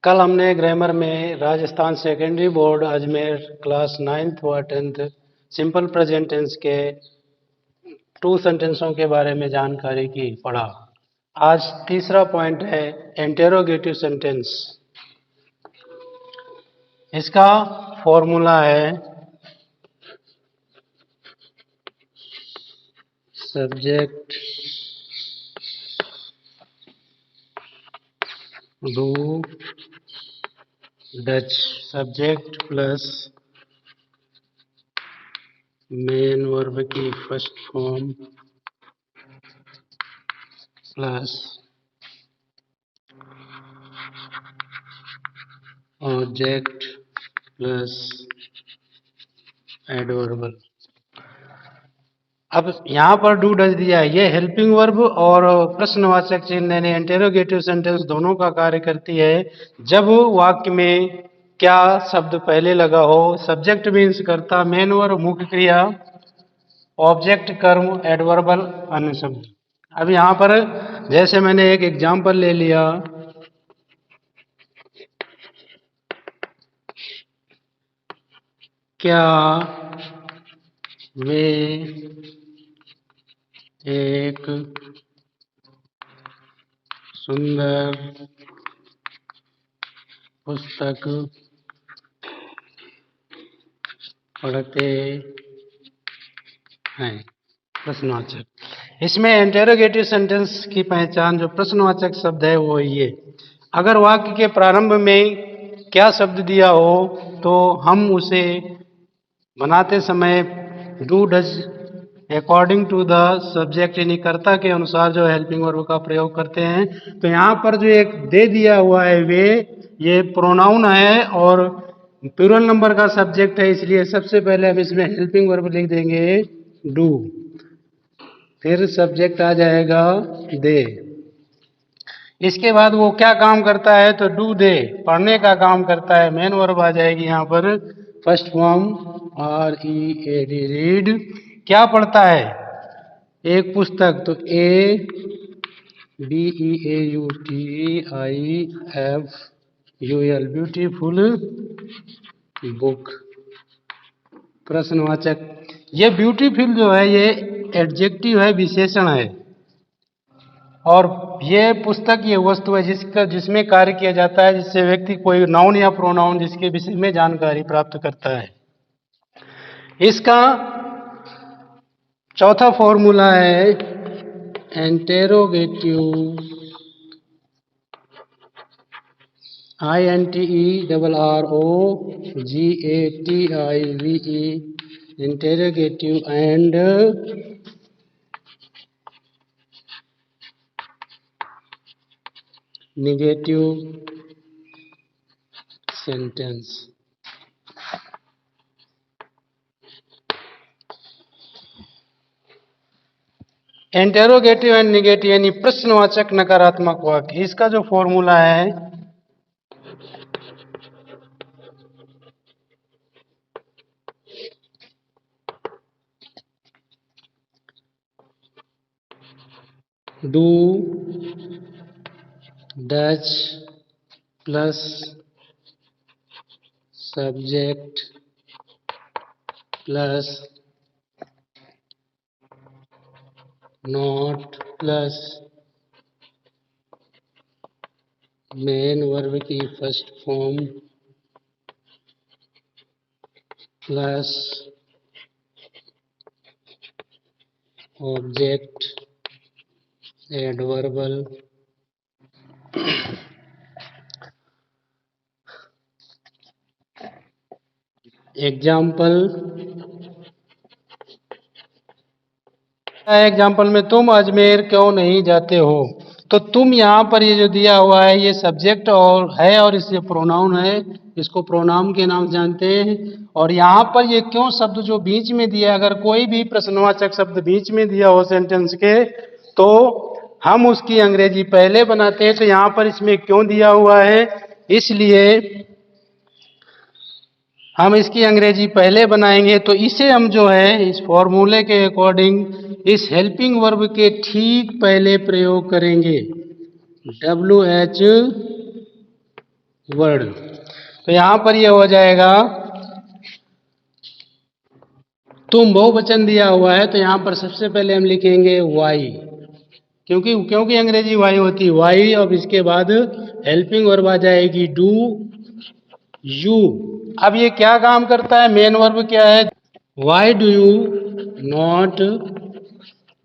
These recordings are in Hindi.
कल हमने ग्रामर में Rajasthan secondary board Ajmer class 9th व 10th सिंपल प्रेजेंट टेंस के 2 सेंटेंसों के बारे में जानकारी की पढ़ा। आज तीसरा पॉइंट है इंटेरोगेटिव सेंटेंस। इसका फॉर्मूला है subject do does, subject plus main verb की first form plus object plus adverbial. अब यहाँ पर डू डच दिया है, ये हेल्पिंग वर्ब और प्रश्नवाचक चिन्ह यानी इंटेरोगेटिव सेंटेंस दोनों का कार्य करती है जब वाक्य में क्या शब्द पहले लगा हो। सब्जेक्ट मीन्स कर्ता, मेन वर्ब मुख्य क्रिया, ऑब्जेक्ट कर्म, एडवर्बल अन्य शब्द। अब यहाँ पर जैसे मैंने एक एग्जाम्पल ले लिया, क्या वे एक सुंदर पुस्तक पढ़ते हैं। प्रश्नवाचक। इसमें इंटेरोगेटिव सेंटेंस की पहचान जो प्रश्नवाचक शब्द है वो ये, अगर वाक्य के प्रारंभ में क्या शब्द दिया हो तो हम उसे बनाते समय do does according to the subject यानी कर्ता के अनुसार जो हेल्पिंग वर्ब का प्रयोग करते हैं। तो यहाँ पर जो एक दे दिया हुआ है वे, ये प्रोनाउन है और प्लूरल नंबर का सब्जेक्ट है, इसलिए सबसे पहले हम इसमें हेल्पिंग वर्ब लिख देंगे डू, फिर सब्जेक्ट आ जाएगा दे। इसके बाद वो क्या काम करता है तो डू दे पढ़ने का काम करता है, मेन वर्ब आ जाएगी यहाँ पर फर्स्ट फॉर्म READ, रीड। क्या पढ़ता है? एक पुस्तक, तो BEAUTIFUL, ब्यूटीफुल बुक। प्रश्नवाचक। ये ब्यूटीफुल जो है ये एडजेक्टिव है, विशेषण है, और ये पुस्तक ये वस्तु है जिसमें कार्य किया जाता है, जिससे व्यक्ति कोई नाउन या प्रोनाउन जिसके विषय में जानकारी प्राप्त करता है। इसका चौथा फॉर्मूला है interrogative, INTERROGATIVE, interrogative and negative sentence. Interrogative and negative यानी प्रश्नवाचक नकारात्मक वाक्य, इसका जो फॉर्मूला है do does plus subject plus not plus main verb की first form plus object adverbial. Example में तुम अजमेर क्यों नहीं जाते हो, तो तुम यहाँ पर ये जो दिया हुआ है ये सब्जेक्ट और है और इससे प्रोनाउन है, इसको प्रोनाउन के नाम जानते हैं। और यहाँ पर ये क्यों शब्द जो बीच में दिया, अगर कोई भी प्रश्नवाचक शब्द बीच में दिया हो सेंटेंस के तो हम उसकी अंग्रेजी पहले बनाते हैं, तो यहाँ पर इसमें क्यों दिया हुआ है इसलिए हम इसकी अंग्रेजी पहले बनाएंगे। तो इसे हम जो है इस फॉर्मूले के अकॉर्डिंग इस हेल्पिंग वर्ब के ठीक पहले प्रयोग करेंगे। WH word. तो यहाँ पर ये हो जाएगा, तुम बहुवचन दिया हुआ है तो यहाँ पर सबसे पहले हम लिखेंगे वाई, क्योंकि क्योंकि अंग्रेजी वाई होती है वाई। अब इसके बाद हेल्पिंग वर्ब आ जाएगी डू यू। अब ये क्या काम करता है, मेन वर्ब क्या है, why do you not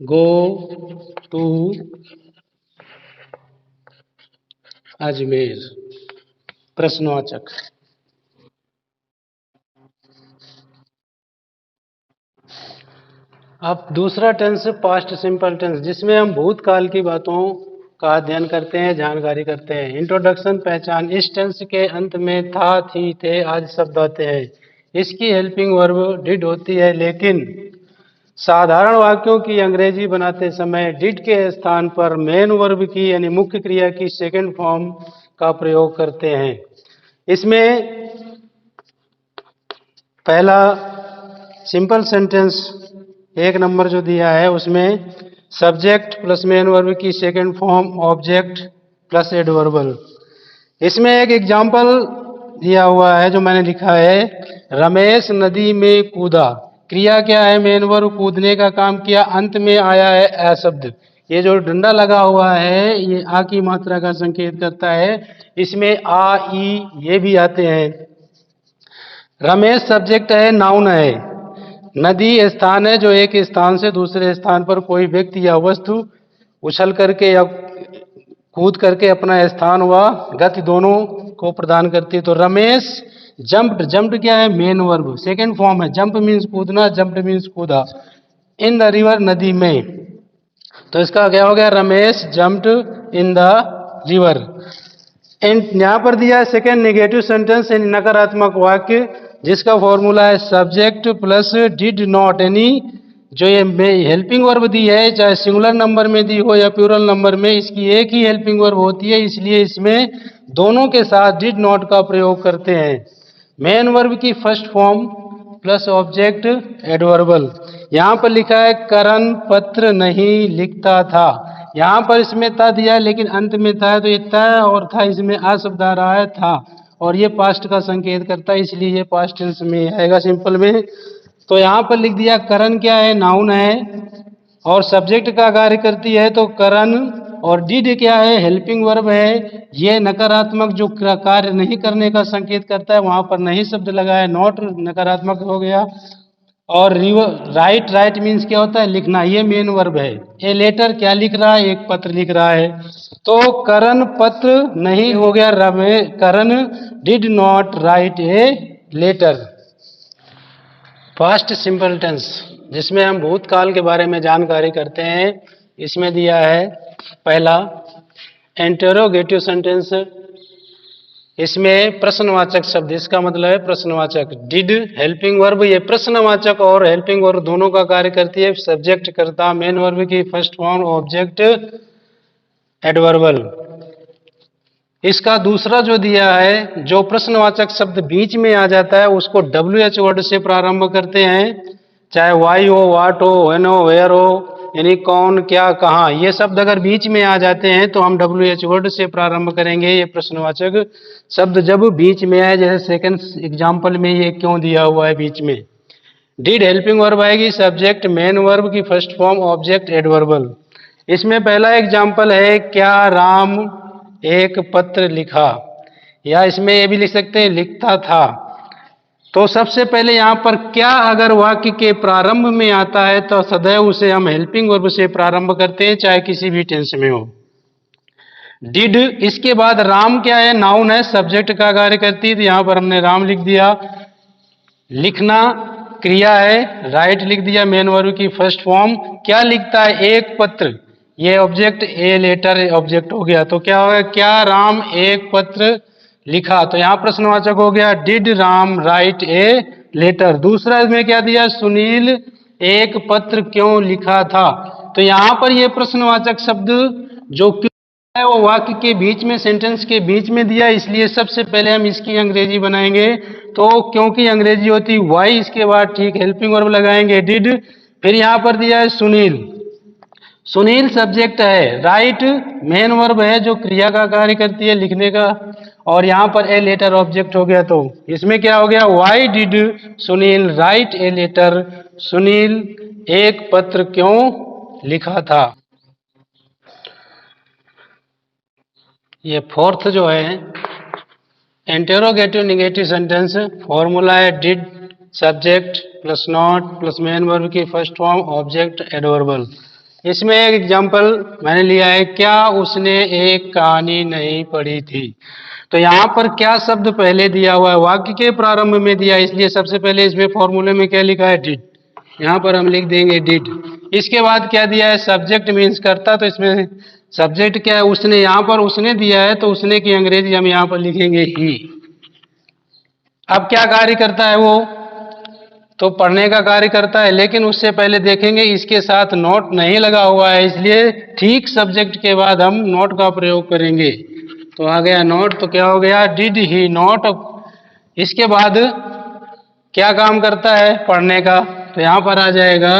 go to Ajmer, प्रश्नवाचक। अब दूसरा टेंस पास्ट सिंपल टेंस, जिसमें हम भूतकाल की बातों का अध्ययन करते हैं, जानकारी करते हैं। इंट्रोडक्शन, पहचान। इस टेंस के अंत में था, थी, थे आदि शब्द आते हैं। इसकी हेल्पिंग वर्ब डिड होती है, लेकिन साधारण वाक्यों की अंग्रेजी बनाते समय डिड के स्थान पर मेन वर्ब की यानी मुख्य क्रिया की सेकंड फॉर्म का प्रयोग करते हैं। इसमें पहला सिंपल सेंटेंस 1 नंबर जो दिया है उसमें सब्जेक्ट प्लस मेन वर्ब की second form object plus adverbial. इसमें एक एग्जाम्पल दिया हुआ है जो मैंने लिखा है, रमेश नदी में कूदा। क्रिया क्या है, मेन वर्ब कूदने का काम किया, अंत में आया है अ शब्द। ये जो डंडा लगा हुआ है ये आ की मात्रा का संकेत करता है। इसमें आ ई ये भी आते हैं। रमेश सब्जेक्ट है, नाउन है। नदी स्थान है जो एक स्थान से दूसरे स्थान पर कोई व्यक्ति या वस्तु उछल करके या कूद करके अपना स्थान व गति दोनों को प्रदान करती है। तो रमेश जंप्ड, जंप्ड क्या है, मेन वर्ब सेकंड फॉर्म है। जंप मीन्स कूदना, जंप्ड मीन्स कूदा। इन द रिवर, नदी में। तो इसका क्या हो गया, Ramesh jumped in the river. यहाँ पर दिया है सेकेंड नेगेटिव सेंटेंस यानी नकारात्मक वाक्य, जिसका फॉर्मूला है सब्जेक्ट प्लस डिड नॉट, यानी जो ये हेल्पिंग वर्ब दी है चाहे सिंगुलर नंबर में दी हो या प्लूरल नंबर में, इसकी एक ही हेल्पिंग वर्ब होती है, इसलिए इसमें दोनों के साथ डिड नॉट का प्रयोग करते हैं। मेन वर्ब की first form plus object adverbial. यहाँ पर लिखा है करण पत्र नहीं लिखता था। यहाँ पर इसमें था दिया है लेकिन अंत में था, तो ये था और था इसमें आ शब्द आ रहा है था, और ये पास्ट का संकेत करता है, इसलिए ये पास्ट टेंस में आएगा सिंपल में। तो यहाँ पर लिख दिया करण क्या है, नाउन है और सब्जेक्ट का कार्य करती है तो करण, और डिड क्या है, हेल्पिंग वर्ब है। ये नकारात्मक जो कार्य नहीं करने का संकेत करता है वहां पर नहीं शब्द लगा है, नॉट नकारात्मक हो गया। और राइट, राइट मीन्स क्या होता है, लिखना, ये मेन वर्ब है। ए लेटर क्या लिख रहा है, एक पत्र लिख रहा है। तो करण पत्र नहीं हो गया, Karan did not write a letter. Past simple tense, जिसमें हम भूतकाल के बारे में जानकारी करते हैं। इसमें दिया है पहला इंटरोगेटिव सेंटेंस, इसमें प्रश्नवाचक शब्द, इसका मतलब है प्रश्नवाचक। डिड हेल्पिंग वर्ब, ये प्रश्नवाचक और हेल्पिंग वर्ब दोनों का कार्य करती है। सब्जेक्ट करता मेन वर्ब की फर्स्ट फॉर्म ऑब्जेक्ट एडवर्बल। इसका दूसरा जो दिया है, जो प्रश्नवाचक शब्द बीच में आ जाता है उसको WH वर्ड से प्रारंभ करते हैं, चाहे वाई हो, वाट हो, व्हेन हो, वेयर हो, यानी कौन, क्या, कहाँ, ये शब्द अगर बीच में आ जाते हैं तो हम WH वर्ड से प्रारंभ करेंगे। ये प्रश्नवाचक शब्द जब बीच में आए, जैसे सेकंड एग्जाम्पल में ये क्यों दिया हुआ है बीच में। डिड हेल्पिंग वर्ब आएगी, सब्जेक्ट मेन वर्ब की फर्स्ट फॉर्म ऑब्जेक्ट एडवर्बल। इसमें पहला एग्जाम्पल है, क्या राम एक पत्र लिखा, या इसमें ये भी लिख सकते हैं लिखता था। तो सबसे पहले यहाँ पर क्या अगर वाक्य के प्रारंभ में आता है तो सदैव उसे हम हेल्पिंग वर्ब से प्रारंभ करते हैं, चाहे किसी भी टेंस में हो। डिड, इसके बाद राम क्या है, नाउन है, सब्जेक्ट का कार्य करती है, तो यहां पर हमने राम लिख दिया। लिखना क्रिया है, राइट लिख दिया मेन वर्ब की फर्स्ट फॉर्म। क्या लिखता है, एक पत्र, ये ऑब्जेक्ट, ए लेटर ऑब्जेक्ट हो गया। तो क्या होगा, क्या राम एक पत्र लिखा, तो यहां प्रश्नवाचक हो गया, did Ram write a letter. दूसरा इसमें क्या दिया, सुनील एक पत्र क्यों लिखा था। तो यहां पर ये प्रश्नवाचक शब्द जो है वो वाक्य के बीच में, सेंटेंस के बीच में दिया, इसलिए सबसे पहले हम इसकी अंग्रेजी बनाएंगे। तो क्योंकि अंग्रेजी होती वाई, इसके बाद ठीक हेल्पिंग वर्ब लगाएंगे डिड, फिर यहां पर दिया है सुनील। सुनील सब्जेक्ट है, राइट मेन वर्ब है जो क्रिया का कार्य करती है लिखने का, और यहाँ पर ए लेटर ऑब्जेक्ट हो गया। तो इसमें क्या हो गया, why did Sunil write a letter, Sunil एक पत्र क्यों लिखा था। ये फोर्थ जो है इंटेरोगेटिव निगेटिव सेंटेंस, फॉर्मूला है did subject plus not plus main verb की फर्स्ट फॉर्म ऑब्जेक्ट एडवर्बल। इसमें एक एग्जांपल मैंने लिया है, क्या उसने एक कहानी नहीं पढ़ी थी। तो यहाँ पर क्या शब्द पहले दिया हुआ है, वाक्य के प्रारंभ में दिया, इसलिए सबसे पहले इसमें फॉर्मूले में क्या लिखा है, डिड। यहाँ पर हम लिख देंगे डिड। इसके बाद क्या दिया है, सब्जेक्ट मीन्स करता, तो इसमें सब्जेक्ट क्या है, उसने। यहाँ पर उसने दिया है तो उसने की अंग्रेजी हम यहाँ पर लिखेंगे ही। अब क्या कार्य करता है वो, तो पढ़ने का कार्य करता है, लेकिन उससे पहले देखेंगे इसके साथ नोट नहीं लगा हुआ है, इसलिए ठीक सब्जेक्ट के बाद हम नोट का प्रयोग करेंगे। तो आ गया नोट, तो क्या हो गया, डिड ही नोट। इसके बाद क्या काम करता है, पढ़ने का, तो यहां पर आ जाएगा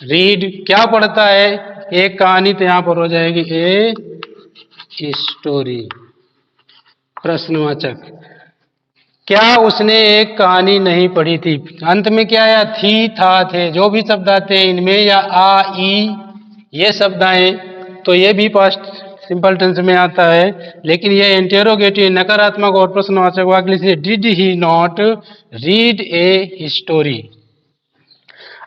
रीड। क्या पढ़ता है, एक कहानी, तो यहां पर हो जाएगी ए स्टोरी प्रश्नवाचक। क्या उसने एक कहानी नहीं पढ़ी थी, अंत में क्या आया, थी था थे, जो भी शब्द आते हैं इनमें, या आ ई ये शब्द आए तो ये भी पास्ट सिंपल टेंस में आता है, लेकिन ये इंटेरोगेटिव नकारात्मक और प्रश्नवाचक वाक्य से did he not read a story.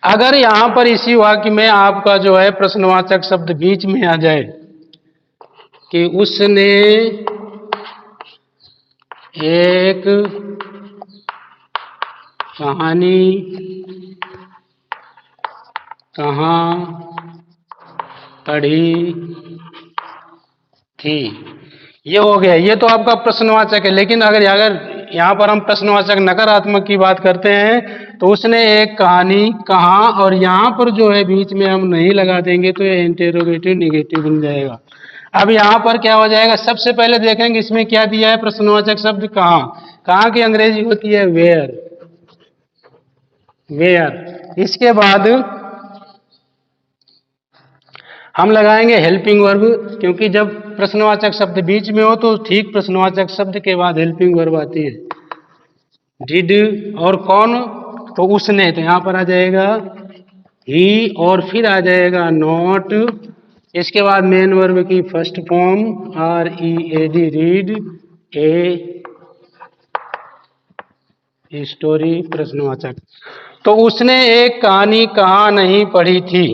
अगर यहां पर इसी वाक्य में आपका जो है प्रश्नवाचक शब्द बीच में आ जाए कि उसने एक कहानी कहाँ पढ़ी थी, ये हो गया, ये तो आपका प्रश्नवाचक है। लेकिन अगर यहाँ पर हम प्रश्नवाचक नकारात्मक की बात करते हैं तो उसने एक कहानी कहाँ, और यहाँ पर जो है बीच में हम नहीं लगा देंगे तो ये इंटेरोगेटिव निगेटिव बन जाएगा। अब यहाँ पर क्या हो जाएगा, सबसे पहले देखेंगे इसमें क्या दिया है, प्रश्नवाचक शब्द कहाँ। कहाँ की अंग्रेजी होती है वेयर, वेयर। इसके बाद हम लगाएंगे हेल्पिंग वर्ब, क्योंकि जब प्रश्नवाचक शब्द बीच में हो तो ठीक प्रश्नवाचक शब्द के बाद हेल्पिंग वर्ब आती है। डिड और कौन, तो उसने, तो यहां पर आ जाएगा ही, और फिर आ जाएगा नॉट। इसके बाद मेन वर्ब की first form R E A D, read a story प्रश्नवाचक। तो उसने एक कहानी कहाँ नहीं पढ़ी थी,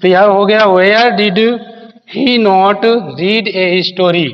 तो यह हो गया where did he not read a story.